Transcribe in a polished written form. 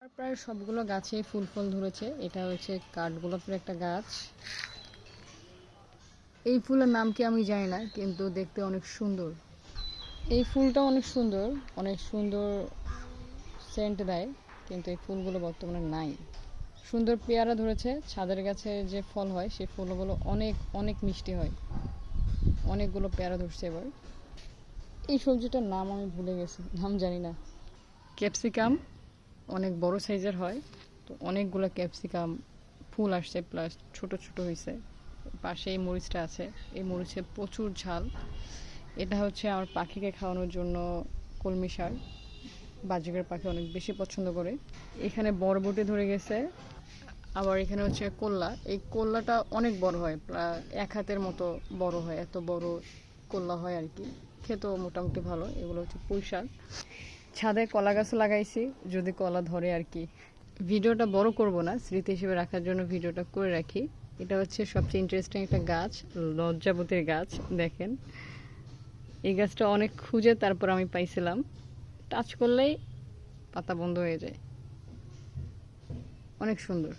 প্রায় সবগুলো গাছে ফুল ফল ধরেছে। এটা হচ্ছে কাঠগোলাপের একটা গাছ। এই ফুলের নাম কি আমি জানি না, কিন্তু দেখতে অনেক সুন্দর। এই ফুলটা অনেক সুন্দর, অনেক সুন্দর সেন্ট দেয়, কিন্তু এই ফুলগুলো বর্তমানে নাই। সুন্দর পেয়ারা ধরেছে। ছাদের গাছে যে ফল হয় সেই ফলগুলো অনেক অনেক মিষ্টি হয়। অনেকগুলো পেয়ারা ধরছে এবার। এই সবজিটার নাম আমি ভুলে গেছি, নাম জানি না। ক্যাপসিকাম অনেক বড় সাইজের হয়, তো অনেকগুলো ক্যাপসিকাম ফুল আসছে, প্লাস ছোট ছোট হয়েছে। পাশে এই মরিচটা আছে, এই মরিচে প্রচুর ঝাল। এটা হচ্ছে আমার পাখিকে খাওয়ানোর জন্য কলমি শাক। বাজিকার পাখি অনেক বেশি পছন্দ করে। এখানে বরবটি ধরে গেছে। আবার এখানে হচ্ছে কল্লা। এই কল্লাটা অনেক বড় হয়, প্রায় এক হাতের মতো বড় হয়, এত বড় কল্লা হয় আর কি। খেতেও মোটামুটি ভালো। এগুলো হচ্ছে পুঁই শাক। ছাদে কলা গাছ লাগাইছি, যদি কলা ধরে আর কি। ভিডিওটা বড় করব না, স্মৃতি হিসেবে রাখার জন্য ভিডিওটা করে রাখি। এটা হচ্ছে সবচেয়ে ইন্টারেস্টিং একটা গাছ, লজ্জাবতীর গাছ। দেখেন, এই গাছটা অনেক খুঁজে তারপর আমি পাইছিলাম। টাচ করলেই পাতা বন্ধ হয়ে যায়। অনেক সুন্দর।